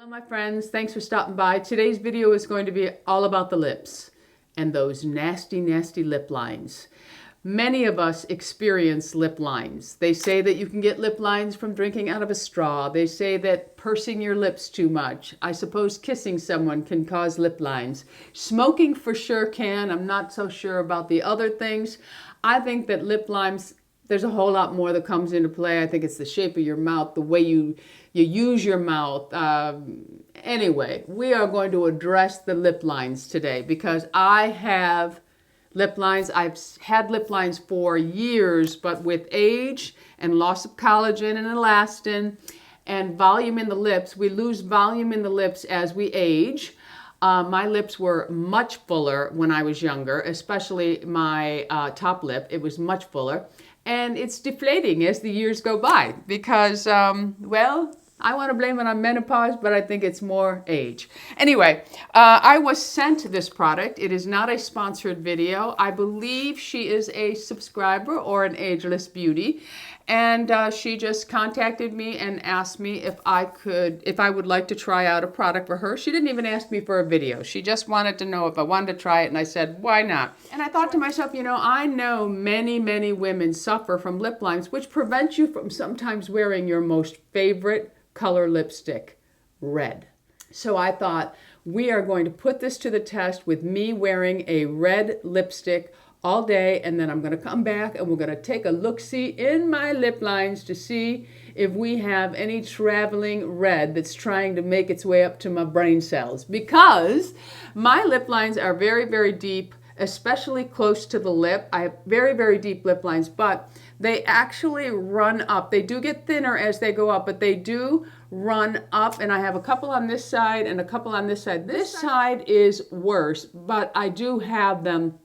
Hello my friends, thanks for stopping by. Today's video is going to be all about the lips and those nasty, nasty lip lines. Many of us experience lip lines. They say that you can get lip lines from drinking out of a straw. They say that pursing your lips too much. I suppose kissing someone can cause lip lines. Smoking for sure can. I'm not so sure about the other things. I think that lip lines, there's a whole lot more that comes into play. I think it's the shape of your mouth, the way you use your mouth. Anyway, we are going to address the lip lines today because I have lip lines. I've had lip lines for years, but with age and loss of collagen and elastin and volume in the lips, we lose volume in the lips as we age. My lips were much fuller when I was younger, especially my top lip. It was much fuller. And it's deflating as the years go by because, well, I want to blame it on menopause, but I think it's more age. Anyway, I was sent this product. It is not a sponsored video. I believe she is a subscriber or an Ageless beauty. And she just contacted me and asked me if I would like to try out a product for her. She didn't even ask me for a video. She just wanted to know if I wanted to try it, and I said, why not? And I thought to myself, you know, I know many, many women suffer from lip lines, which prevents you from sometimes wearing your most favorite color lipstick, red. So I thought, we are going to put this to the test with me wearing a red lipstick all day, and then I'm going to come back and we're going to take a look-see in my lip lines to see if we have any traveling red that's trying to make its way up to my brain cells, because my lip lines are very, very deep, especially close to the lip. I have very, very deep lip lines, but they actually run up. They do get thinner as they go up, but they do run up, and I have a couple on this side and a couple on this side. This side is worse, but I do have them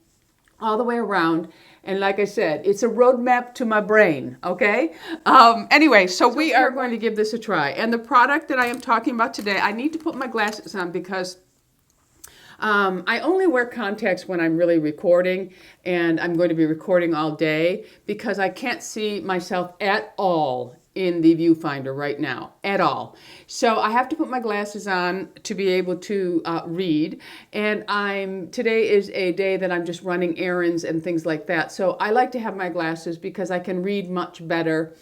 all the way around. And like I said, it's a roadmap to my brain, okay? Anyway, so we are going to give this a try. And the product that I am talking about today, I need to put my glasses on because I only wear contacts when I'm really recording, and I'm going to be recording all day because I can't see myself at all in the viewfinder right now, at all. So I have to put my glasses on to be able to read, and today is a day that I'm just running errands and things like that. So I like to have my glasses because I can read much better.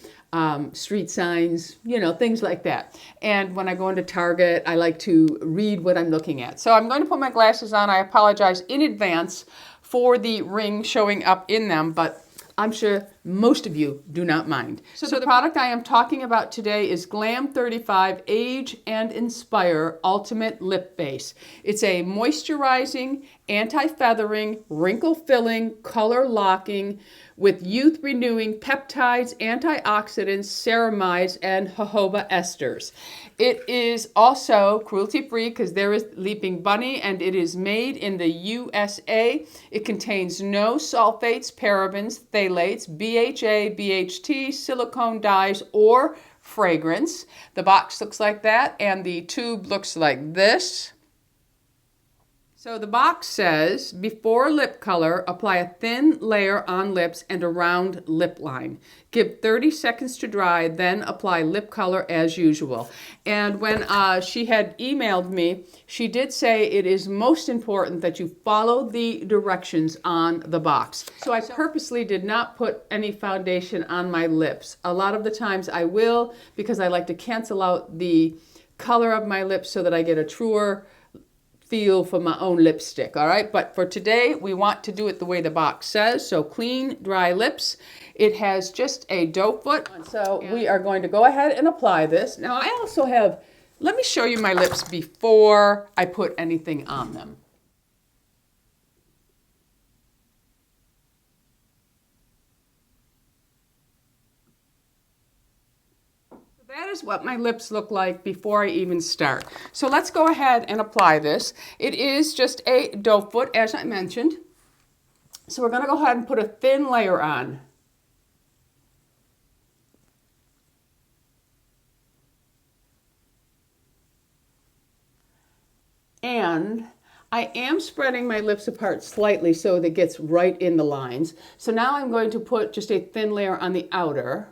Street signs, you know, things like that. And when I go into Target, I like to read what I'm looking at. So I'm going to put my glasses on. I apologize in advance for the ring showing up in them, but I'm sure most of you do not mind. So the product I am talking about today is Glam 35 Age and Inspire Ultimate Lip Base. It's a moisturizing, anti-feathering, wrinkle-filling, color-locking with youth-renewing peptides, antioxidants, ceramides, and jojoba esters. It is also cruelty-free because there is Leaping Bunny, and it is made in the USA. It contains no sulfates, parabens, phthalates, BHA, BHT, silicone dyes, or fragrance. The box looks like that, and the tube looks like this. So the box says, before lip color, apply a thin layer on lips and around lip line. Give 30 seconds to dry, then apply lip color as usual. And when she had emailed me, she did say it is most important that you follow the directions on the box. So I purposely did not put any foundation on my lips. A lot of the times I will, because I like to cancel out the color of my lips so that I get a truer feel for my own lipstick, all right? But for today, we want to do it the way the box says. So clean, dry lips. It has just a doe foot. So we are going to go ahead and apply this. Now I also have, let me show you my lips before I put anything on them. That is what my lips look like before I even start. So let's go ahead and apply this. It is just a doe foot, as I mentioned. So we're going to go ahead and put a thin layer on. And I am spreading my lips apart slightly so that it gets right in the lines. So now I'm going to put just a thin layer on the outer.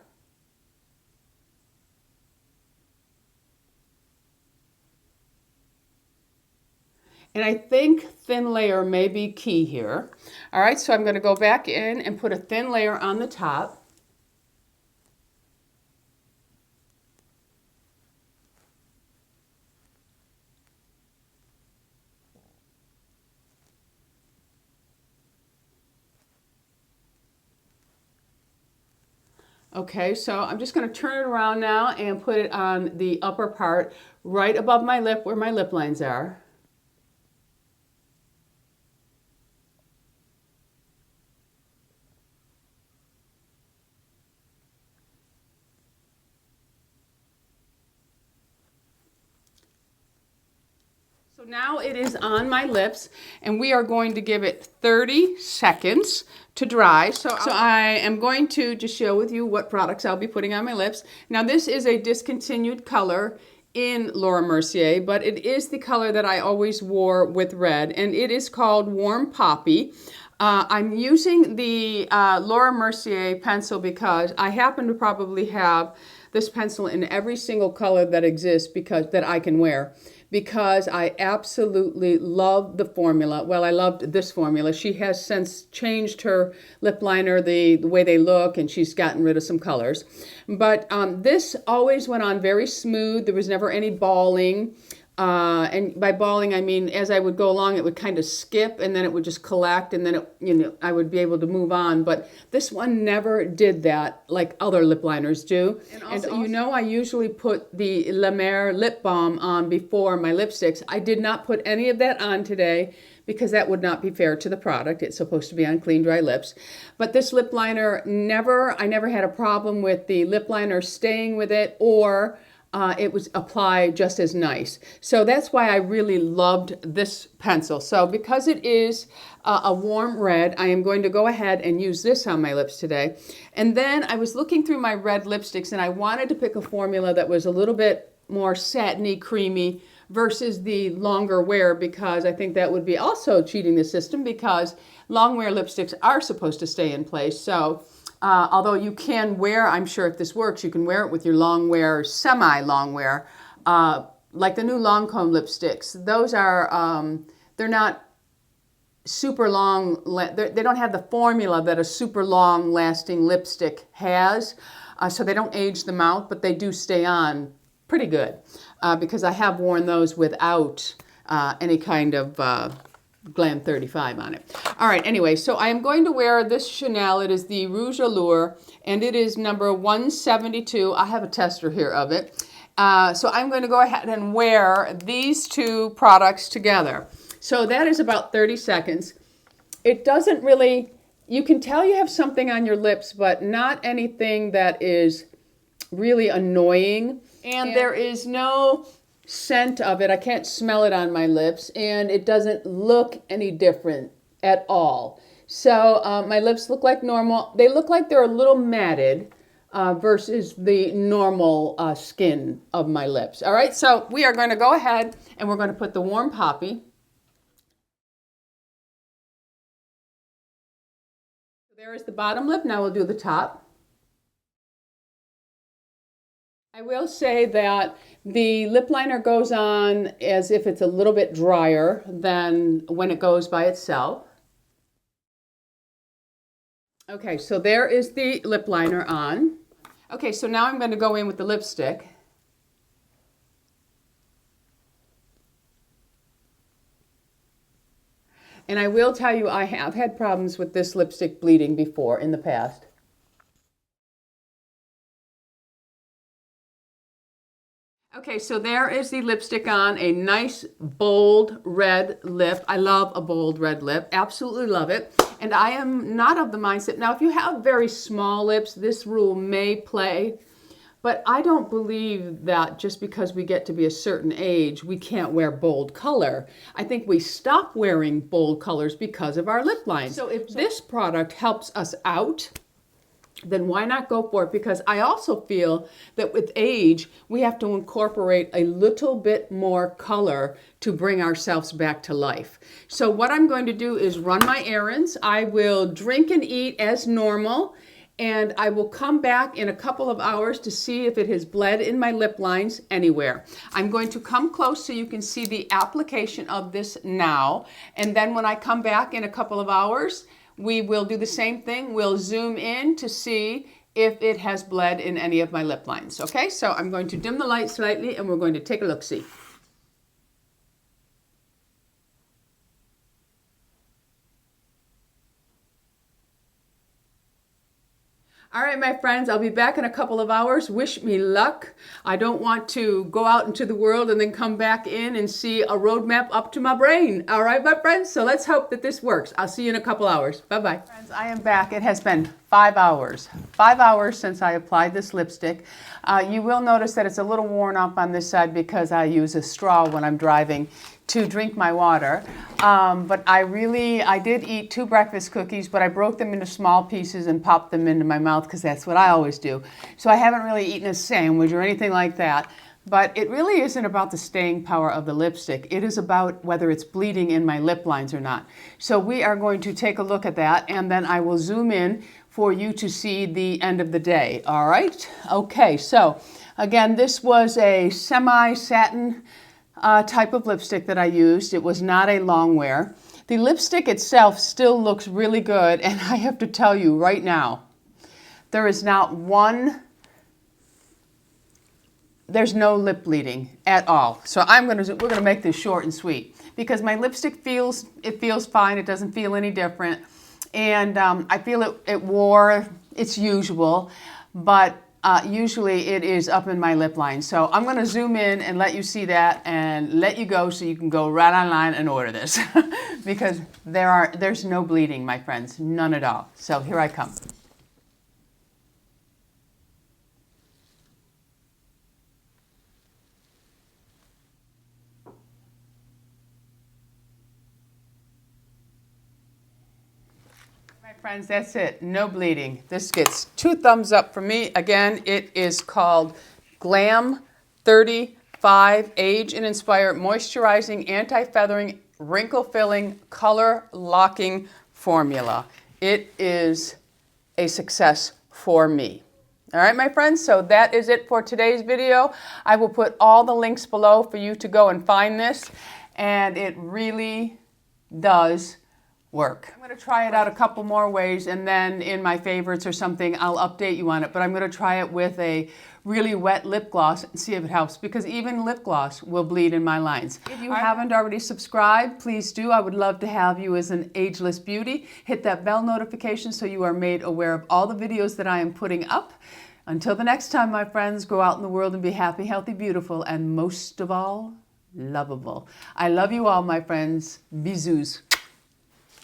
And I think thin layer may be key here. All right, so I'm going to go back in and put a thin layer on the top. Okay, so I'm just going to turn it around now and put it on the upper part right above my lip where my lip lines are. So now it is on my lips, and we are going to give it 30 seconds to dry. So I am going to just share with you what products I'll be putting on my lips. Now this is a discontinued color in Laura Mercier, but it is the color that I always wore with red, and it is called Warm Poppy. I'm using the Laura Mercier pencil because I happen to probably have this pencil in every single color that exists that I can wear, because I absolutely love the formula. Well, I loved this formula. She has since changed her lip liner, the way they look, and she's gotten rid of some colors. But this always went on very smooth. There was never any balling. And by balling, I mean, as I would go along, it would kind of skip, and then it would just collect, and then I would be able to move on. But this one never did that like other lip liners do. And also, I usually put the La Mer Lip Balm on before my lipsticks. I did not put any of that on today because that would not be fair to the product. It's supposed to be on clean, dry lips. But this lip liner, I never had a problem with the lip liner staying with it, or it was applied just as nice. So that's why I really loved this pencil. So because it is a warm red, I am going to go ahead and use this on my lips today. And then I was looking through my red lipsticks, and I wanted to pick a formula that was a little bit more satiny, creamy versus the longer wear, because I think that would be also cheating the system, because long wear lipsticks are supposed to stay in place. So although you can wear, I'm sure if this works, you can wear it with your long wear, semi-long wear, like the new Lancome lipsticks. Those are, they're not super long, they don't have the formula that a super long lasting lipstick has, so they don't age the mouth, but they do stay on pretty good, because I have worn those without any kind of Glam 35 on it. All right, anyway, so I am going to wear this Chanel. It is the Rouge Allure, and it is number 172. I have a tester here of it. So I'm going to go ahead and wear these two products together. So that is about 30 seconds. It doesn't really, you can tell you have something on your lips, but not anything that is really annoying. And there is no scent of it. I can't smell it on my lips, and it doesn't look any different at all. So my lips look like normal. They look like they're a little matted versus the normal skin of my lips. All right, so we are going to go ahead and we're going to put the Warm Poppy. There is the bottom lip. Now we'll do the top. I will say that the lip liner goes on as if it's a little bit drier than when it goes by itself. Okay, so there is the lip liner on. Okay, so now I'm going to go in with the lipstick. And I will tell you, I have had problems with this lipstick bleeding before in the past. Okay, so there is the lipstick on, a nice bold red lip. I love a bold red lip, absolutely love it. And I am not of the mindset, now if you have very small lips, this rule may play, but I don't believe that just because we get to be a certain age, we can't wear bold color. I think we stop wearing bold colors because of our lip lines. So if this product helps us out, then why not go for it? Because I also feel that with age, we have to incorporate a little bit more color to bring ourselves back to life. So what I'm going to do is run my errands. I will drink and eat as normal, and I will come back in a couple of hours to see if it has bled in my lip lines anywhere. I'm going to come close so you can see the application of this now, and then when I come back in a couple of hours, we will do the same thing. We'll zoom in to see if it has bled in any of my lip lines. Okay, so I'm going to dim the light slightly and we're going to take a look-see. All right, my friends, I'll be back in a couple of hours. Wish me luck. I don't want to go out into the world and then come back in and see a roadmap up to my brain. All right, my friends, so let's hope that this works. I'll see you in a couple hours. Bye-bye. Friends, I am back. It has been 5 hours. 5 hours since I applied this lipstick. You will notice that it's a little worn up on this side because I use a straw when I'm driving to drink my water. But I did eat 2 breakfast cookies, but I broke them into small pieces and popped them into my mouth because that's what I always do. So I haven't really eaten a sandwich or anything like that. But it really isn't about the staying power of the lipstick. It is about whether it's bleeding in my lip lines or not. So we are going to take a look at that, and then I will zoom in for you to see the end of the day. All right? Okay, so again, this was a semi-satin type of lipstick that I used. It was not a long wear. The lipstick itself still looks really good, and I have to tell you right now, there's no lip bleeding at all. So we're gonna make this short and sweet because my lipstick feels fine. It doesn't feel any different, and I feel it wore its usual, but usually it is up in my lip line. So I'm going to zoom in and let you see that and let you go so you can go right online and order this because there's no bleeding, my friends, none at all. So here I come. Friends, that's it. No bleeding. This gets 2 thumbs up from me. Again, it is called Glam 35 Age and Inspire Moisturizing, Anti-Feathering, Wrinkle Filling, Color Locking Formula. It is a success for me. All right, my friends, so that is it for today's video. I will put all the links below for you to go and find this, and it really does work. I'm going to try it out a couple more ways, and then in my favorites or something, I'll update you on it. But I'm going to try it with a really wet lip gloss and see if it helps, because even lip gloss will bleed in my lines. If you haven't already subscribed, please do. I would love to have you as an ageless beauty. Hit that bell notification so you are made aware of all the videos that I am putting up. Until the next time, my friends, go out in the world and be happy, healthy, beautiful, and most of all, lovable. I love you all, my friends. Bisous.